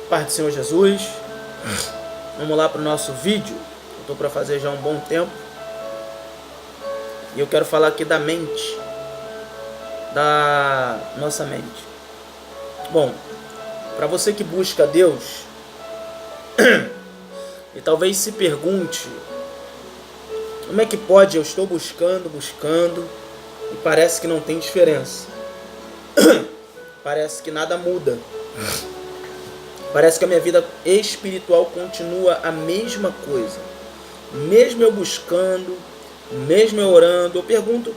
Paz do Senhor Jesus. Vamos lá para o nosso vídeo. Eu estou para fazer já um bom tempo. E eu quero falar aqui da mente. Da nossa mente. Bom, para você que busca Deus e talvez se pergunte: como é que pode? Eu estou buscando e parece que não tem diferença. Parece que nada muda. Parece que a minha vida espiritual continua a mesma coisa. Mesmo eu buscando, mesmo eu orando, eu pergunto,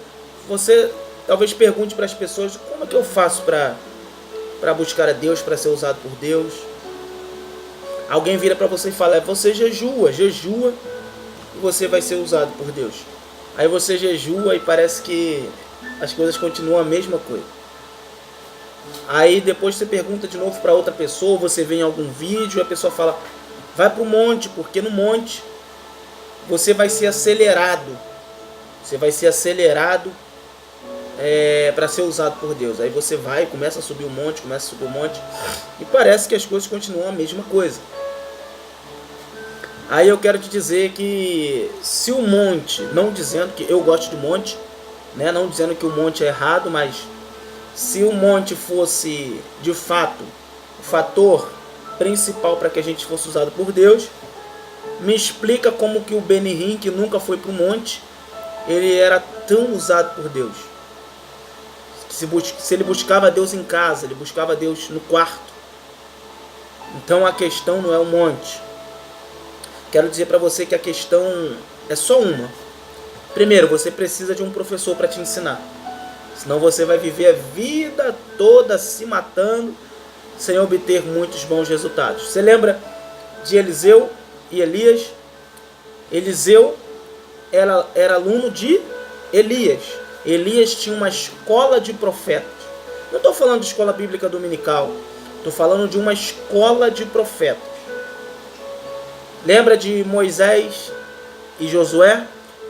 você talvez pergunte para as pessoas: como é que eu faço para buscar a Deus, para ser usado por Deus? Alguém vira para você e fala: você jejua e você vai ser usado por Deus. Aí você jejua e parece que as coisas continuam a mesma coisa. Aí depois você pergunta de novo para outra pessoa, você vê em algum vídeo e a pessoa fala: vai para o monte, porque no monte você vai ser acelerado. Você vai ser acelerado para ser usado por Deus. Aí você vai, começa a subir o monte, e parece que as coisas continuam a mesma coisa. Aí eu quero te dizer que se o monte, não dizendo que eu gosto de monte, né, não dizendo que o monte é errado, mas se o monte fosse de fato o fator principal para que a gente fosse usado por Deus, me explica como que o Benihim, que nunca foi para o monte, ele era tão usado por Deus. Se ele buscava Deus em casa, ele buscava Deus no quarto. Então a questão não é o monte. Quero dizer para você que a questão é só uma. Primeiro, você precisa de um professor para te ensinar. Senão você vai viver a vida toda se matando sem obter muitos bons resultados. Você lembra de Eliseu e Elias? Eliseu era aluno de Elias. Elias tinha uma escola de profetas. Não estou falando de escola bíblica dominical. Estou falando de uma escola de profetas. Lembra de Moisés e Josué?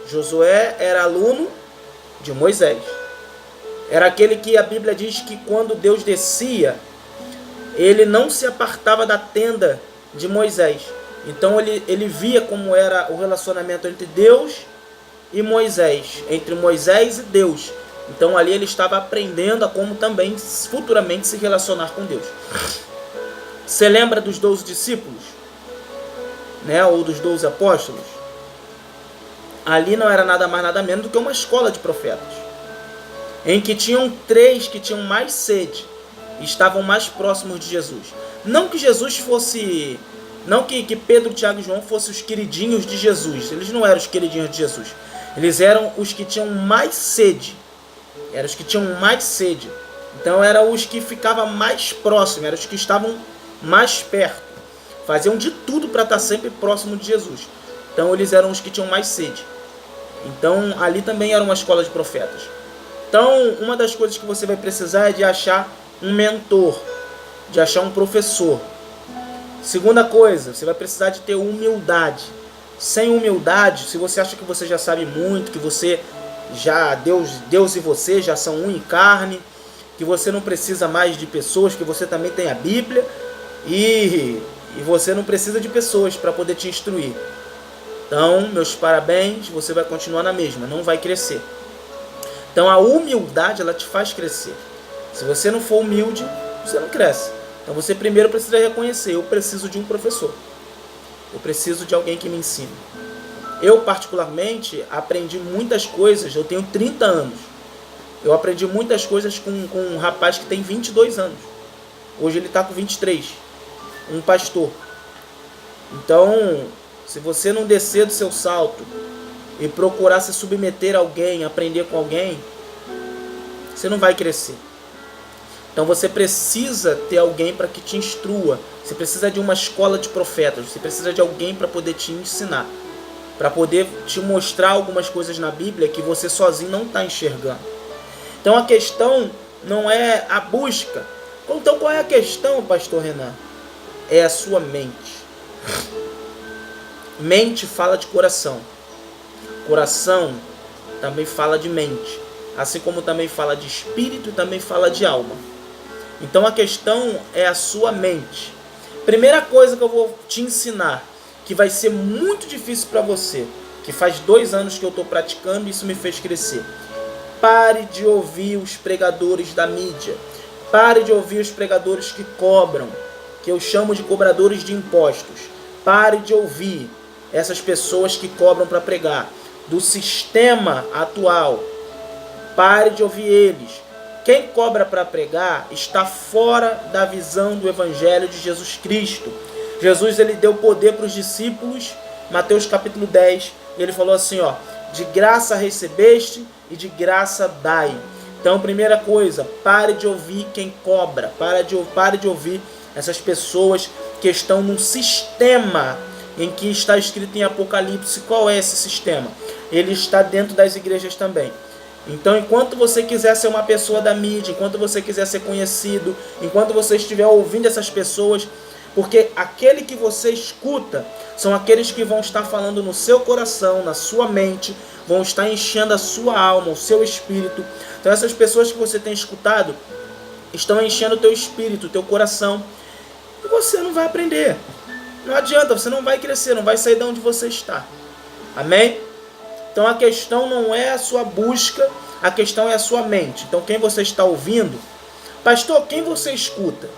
Josué era aluno de Moisés. Era aquele que a Bíblia diz que quando Deus descia, ele não se apartava da tenda de Moisés. Então ele via como era o relacionamento entre Deus e Moisés, entre Moisés e Deus. Então ali ele estava aprendendo a como também futuramente se relacionar com Deus. Você lembra dos 12 discípulos? Né? Ou dos 12 apóstolos? Ali não era nada mais nada menos do que uma escola de profetas, em que tinham 3 que tinham mais sede e estavam mais próximos de Jesus. Não que Jesus fosse... Não que Pedro, Tiago e João fossem os queridinhos de Jesus. Eles não eram os queridinhos de Jesus. Eles eram os que tinham mais sede. Eram os que tinham mais sede. Então eram os que ficavam mais próximos. Eram os que estavam mais perto. Faziam de tudo para estar sempre próximo de Jesus. Então eles eram os que tinham mais sede. Então ali também era uma escola de profetas. Então uma das coisas que você vai precisar é de achar um mentor. De achar um professor. Segunda coisa, você vai precisar de ter humildade. Sem humildade, se você acha que você já sabe muito, que você já, Deus e você já são um em carne, que você não precisa mais de pessoas, que você também tem a Bíblia, e você não precisa de pessoas para poder te instruir. Então, meus parabéns, você vai continuar na mesma, não vai crescer. Então a humildade, ela te faz crescer. Se você não for humilde, você não cresce. Então você primeiro precisa reconhecer: eu preciso de um professor. Eu preciso de alguém que me ensine. Eu particularmente aprendi muitas coisas, eu tenho 30 anos. Eu aprendi muitas coisas com um rapaz que tem 22 anos. Hoje ele está com 23. Um pastor. Então, se você não descer do seu salto e procurar se submeter a alguém, aprender com alguém, você não vai crescer. Então você precisa ter alguém para que te instrua. Você precisa de uma escola de profetas. Você precisa de alguém para poder te ensinar. Para poder te mostrar algumas coisas na Bíblia que você sozinho não está enxergando. Então a questão não é a busca. Então qual é a questão, pastor Renan? É a sua mente. Mente fala de coração. Coração também fala de mente. Assim como também fala de espírito e também fala de alma. Então a questão é a sua mente. Primeira coisa que eu vou te ensinar, que vai ser muito difícil para você, que faz 2 anos que eu estou praticando e isso me fez crescer. Pare de ouvir os pregadores da mídia. Pare de ouvir os pregadores que cobram, que eu chamo de cobradores de impostos. Pare de ouvir essas pessoas que cobram para pregar, do sistema atual. Pare de ouvir eles. Quem cobra para pregar está fora da visão do Evangelho de Jesus Cristo. Jesus, ele deu poder para os discípulos, Mateus capítulo 10, e ele falou assim, ó, de graça recebeste e de graça dai. Então, primeira coisa, pare de ouvir quem cobra, pare de ouvir essas pessoas que estão num sistema em que está escrito em Apocalipse. Qual é esse sistema? Ele está dentro das igrejas também. Então, enquanto você quiser ser uma pessoa da mídia, enquanto você quiser ser conhecido, enquanto você estiver ouvindo essas pessoas, porque aquele que você escuta são aqueles que vão estar falando no seu coração, na sua mente, vão estar enchendo a sua alma, o seu espírito. Então, essas pessoas que você tem escutado estão enchendo o teu espírito, o teu coração, e você não vai aprender. Não adianta, você não vai crescer, não vai sair de onde você está. Amém? Então a questão não é a sua busca, a questão é a sua mente. Então quem você está ouvindo? Pastor, quem você escuta?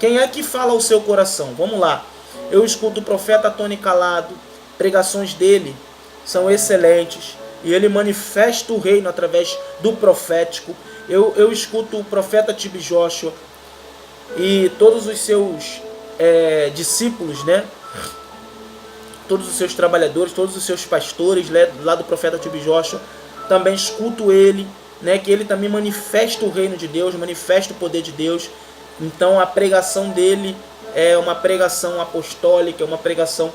Quem é que fala ao seu coração? Vamos lá. Eu escuto o profeta Tony Calado, pregações dele são excelentes. E ele manifesta o reino através do profético. Eu escuto o profeta TB Joshua e todos os seus discípulos, né? Todos os seus trabalhadores, todos os seus pastores, lá do profeta TB Joshua, também escuto ele, né, que ele também manifesta o reino de Deus, manifesta o poder de Deus. Então a pregação dele é uma pregação apostólica, é uma pregação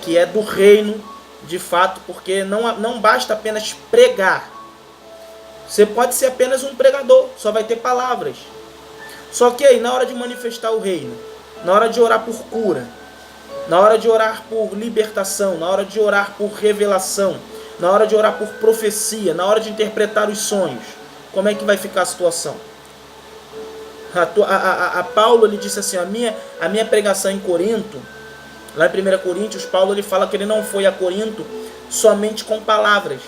que é do reino, de fato, porque não basta apenas pregar. Você pode ser apenas um pregador, só vai ter palavras. Só que aí, na hora de manifestar o reino, na hora de orar por cura, na hora de orar por libertação, na hora de orar por revelação, na hora de orar por profecia, na hora de interpretar os sonhos, como é que vai ficar a situação? A Paulo, ele disse assim, a minha pregação em Corinto, lá em 1 Coríntios, Paulo ele fala que ele não foi a Corinto somente com palavras,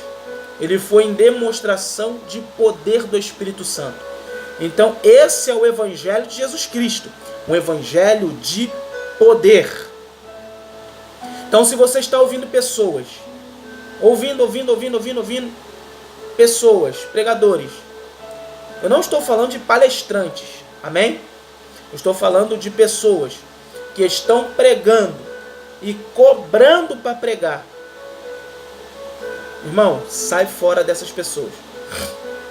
ele foi em demonstração de poder do Espírito Santo. Então esse é o Evangelho de Jesus Cristo, um Evangelho de poder. Então, se você está ouvindo pessoas, ouvindo, pessoas, pregadores, eu não estou falando de palestrantes, amém? Eu estou falando de pessoas que estão pregando e cobrando para pregar. Irmão, sai fora dessas pessoas.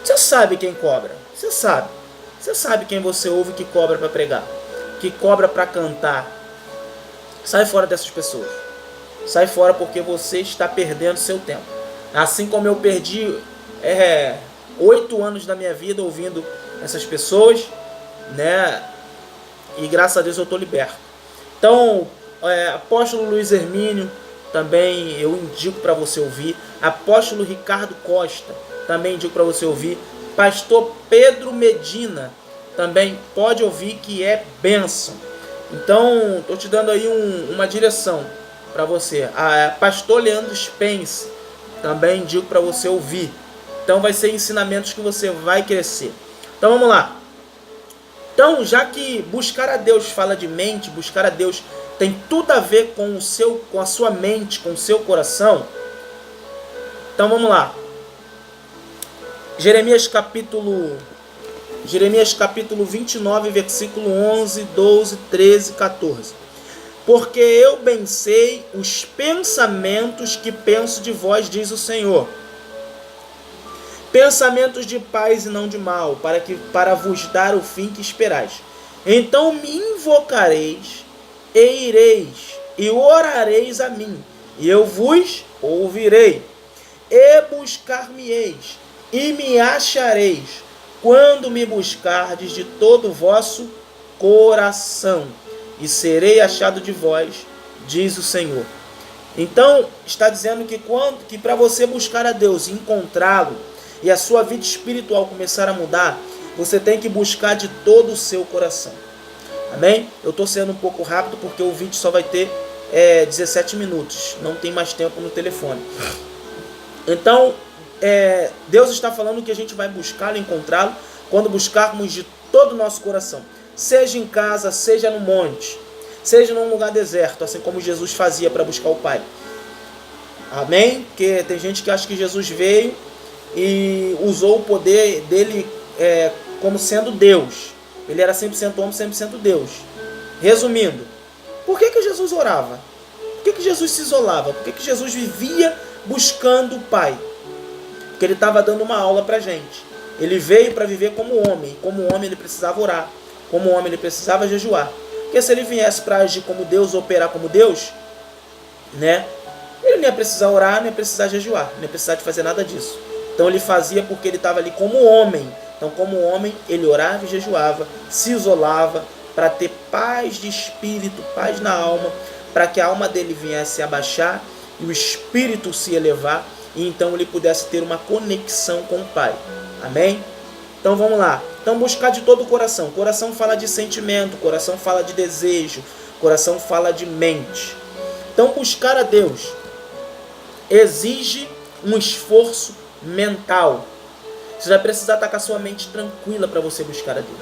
Você sabe quem cobra, você sabe. Você sabe quem você ouve que cobra para pregar, que cobra para cantar. Sai fora dessas pessoas. Sai fora porque você está perdendo seu tempo. Assim como eu perdi 8 anos da minha vida ouvindo essas pessoas, né? E graças a Deus eu estou liberto. Então, apóstolo Luiz Hermínio, também eu indico para você ouvir. Apóstolo Ricardo Costa, também indico para você ouvir. Pastor Pedro Medina, também pode ouvir, que é bênção. Então, estou te dando aí uma direção para você. Pastor Leandro Spence, também indico para você ouvir. Então vai ser ensinamentos que você vai crescer. Então vamos lá. Então, já que buscar a Deus fala de mente, buscar a Deus tem tudo a ver com a sua mente, com o seu coração. Então vamos lá. Jeremias capítulo 29, versículo 11, 12, 13, 14. Porque eu bem sei os pensamentos que penso de vós, diz o Senhor. Pensamentos de paz e não de mal, para vos dar o fim que esperais. Então me invocareis, e ireis, e orareis a mim, e eu vos ouvirei. E buscar-me-eis, e me achareis, quando me buscardes de todo o vosso coração, e serei achado de vós, diz o Senhor. Então, está dizendo que para você buscar a Deus e encontrá-lo, e a sua vida espiritual começar a mudar, você tem que buscar de todo o seu coração. Amém? Eu estou sendo um pouco rápido porque o vídeo só vai ter 17 minutos. Não tem mais tempo no telefone. Então, Deus está falando que a gente vai buscá-lo, encontrá-lo, quando buscarmos de todo o nosso coração. Seja em casa, seja no monte, seja num lugar deserto, assim como Jesus fazia para buscar o Pai. Amém? Porque tem gente que acha que Jesus veio e usou o poder dele como sendo Deus. Ele era 100% homem, 100% Deus. Resumindo, por que Jesus orava? Por que Jesus se isolava? Por que Jesus vivia buscando o Pai? Porque ele estava dando uma aula para a gente. Ele veio para viver como homem. E como homem ele precisava orar. Como homem ele precisava jejuar. Porque se ele viesse para agir como Deus, operar como Deus, né? Ele não ia precisar orar, não ia precisar jejuar, não ia precisar de fazer nada disso. Então ele fazia porque ele estava ali como homem. Então como homem ele orava e jejuava, se isolava para ter paz de espírito, paz na alma, para que a alma dele viesse a abaixar e o espírito se elevar e então ele pudesse ter uma conexão com o Pai. Amém? Então vamos lá. Então buscar de todo o coração. Coração fala de sentimento, coração fala de desejo, coração fala de mente. Então buscar a Deus exige um esforço mental. Você vai precisar estar com a sua mente tranquila para você buscar a Deus.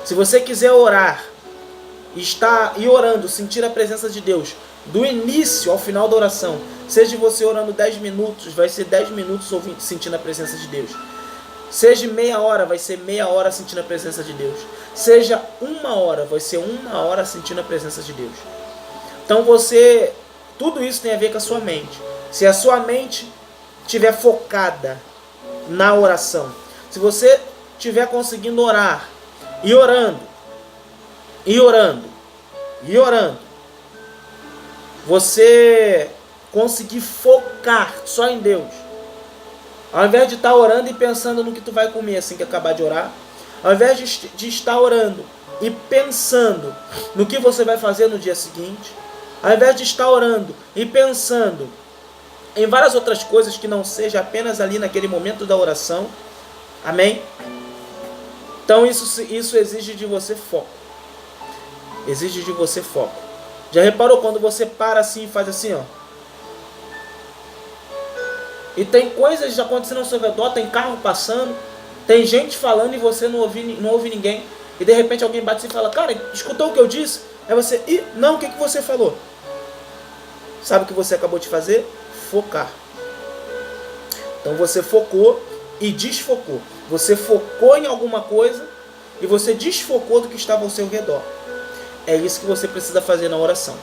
Se você quiser orar, estar e orando, sentir a presença de Deus, do início ao final da oração, seja você orando 10 minutos, vai ser 10 minutos sentindo a presença de Deus. Seja meia hora, vai ser meia hora sentindo a presença de Deus. Seja 1 hora, vai ser 1 hora sentindo a presença de Deus. Então tudo isso tem a ver com a sua mente. Se a sua mente estiver focada na oração, se você estiver conseguindo orar, e orando, e orando, e orando, você conseguir focar só em Deus, ao invés de estar orando e pensando no que tu vai comer assim que acabar de orar, ao invés de estar orando e pensando no que você vai fazer no dia seguinte, ao invés de estar orando e pensando em várias outras coisas que não seja apenas ali naquele momento da oração, amém? Então isso exige de você foco. Exige de você foco. Já reparou quando você para assim e faz assim, ó? E tem coisas acontecendo ao seu redor, tem carro passando, tem gente falando e você não ouve ninguém. E de repente alguém bate e fala, cara, escutou o que eu disse? Aí você, não, o que você falou? Sabe o que você acabou de fazer? Focar. Então você focou e desfocou. Você focou em alguma coisa e você desfocou do que estava ao seu redor. É isso que você precisa fazer na oração.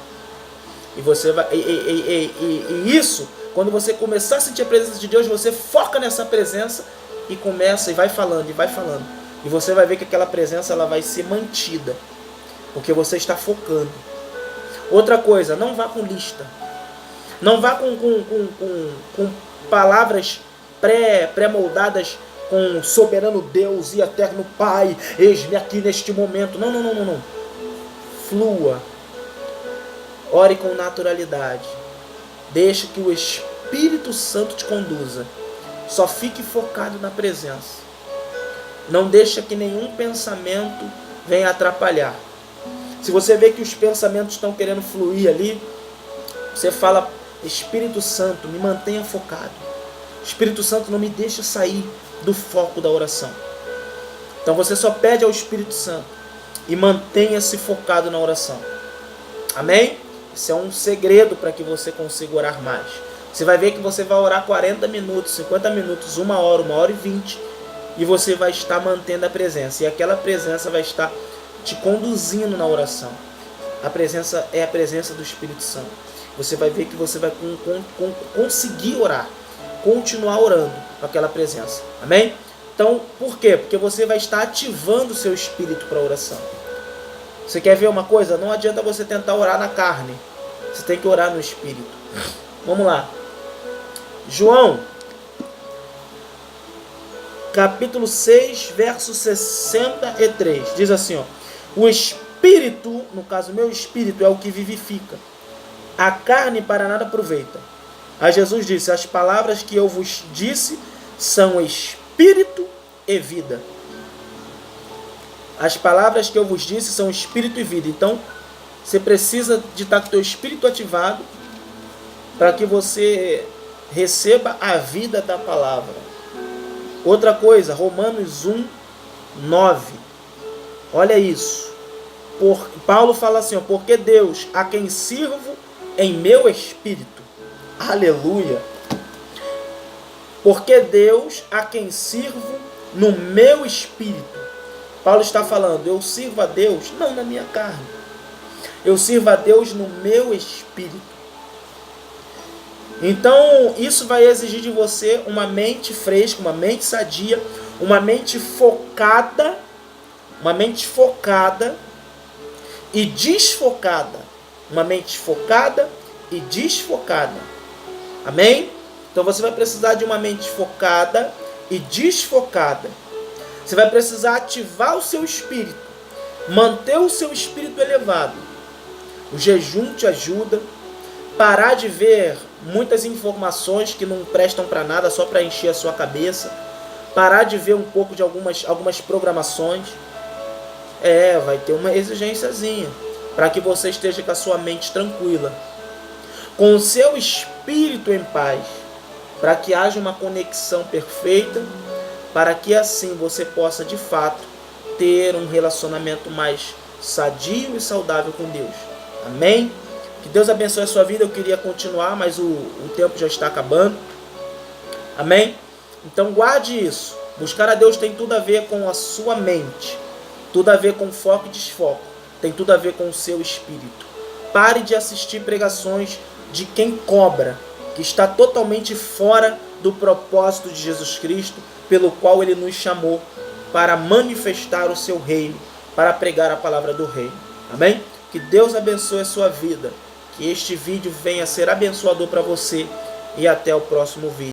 E você vai e isso, quando você começar a sentir a presença de Deus, você foca nessa presença e começa e vai falando e vai falando. E você vai ver que aquela presença ela vai ser mantida, porque você está focando. Outra coisa, não vá com lista. Não vá com palavras pré-moldadas com soberano Deus e eterno Pai, eis-me aqui neste momento. Não. Flua. Ore com naturalidade. Deixe que o Espírito Santo te conduza. Só fique focado na presença. Não deixe que nenhum pensamento venha atrapalhar. Se você vê que os pensamentos estão querendo fluir ali, você fala, Espírito Santo, me mantenha focado. Espírito Santo, não me deixe sair do foco da oração. Então você só pede ao Espírito Santo e mantenha-se focado na oração. Amém? Isso é um segredo para que você consiga orar mais. Você vai ver que você vai orar 40 minutos, 50 minutos, 1 hora, 1 hora e 20, e você vai estar mantendo a presença. E aquela presença vai estar te conduzindo na oração. A presença é a presença do Espírito Santo. Você vai ver que você vai conseguir orar, continuar orando com aquela presença. Amém? Então, por quê? Porque você vai estar ativando o seu espírito para a oração. Você quer ver uma coisa? Não adianta você tentar orar na carne. Você tem que orar no espírito. Vamos lá. João, capítulo 6, verso 63. Diz assim, ó. O espírito, no caso meu espírito, é o que vivifica. A carne para nada aproveita. Aí Jesus disse, as palavras que eu vos disse são espírito e vida. As palavras que eu vos disse são espírito e vida. Então, você precisa de estar com o teu espírito ativado para que você receba a vida da palavra. Outra coisa, Romanos 1, 9. Olha isso. Paulo fala assim, porque Deus, a quem sirvo em meu espírito. Aleluia. Porque Deus, a quem sirvo no meu espírito. Paulo está falando, eu sirvo a Deus não na minha carne. Eu sirvo a Deus no meu espírito. Então, isso vai exigir de você uma mente fresca, uma mente sadia, uma mente focada e desfocada. Uma mente focada e desfocada. Amém? Então você vai precisar de uma mente focada e desfocada. Você vai precisar ativar o seu espírito, manter o seu espírito elevado. O jejum te ajuda. Parar de ver muitas informações que não prestam para nada, só para encher a sua cabeça. Parar de ver um pouco de algumas programações. Vai ter uma exigênciazinha para que você esteja com a sua mente tranquila, com o seu espírito em paz, para que haja uma conexão perfeita, para que assim você possa de fato ter um relacionamento mais sadio e saudável com Deus. Amém? Que Deus abençoe a sua vida. Eu queria continuar, mas o tempo já está acabando. Amém? Então guarde isso. Buscar a Deus tem tudo a ver com a sua mente, tudo a ver com foco e desfoco, tem tudo a ver com o seu espírito. Pare de assistir pregações de quem cobra, que está totalmente fora do propósito de Jesus Cristo, pelo qual Ele nos chamou para manifestar o seu reino, para pregar a palavra do reino. Amém? Que Deus abençoe a sua vida, que este vídeo venha a ser abençoador para você e até o próximo vídeo.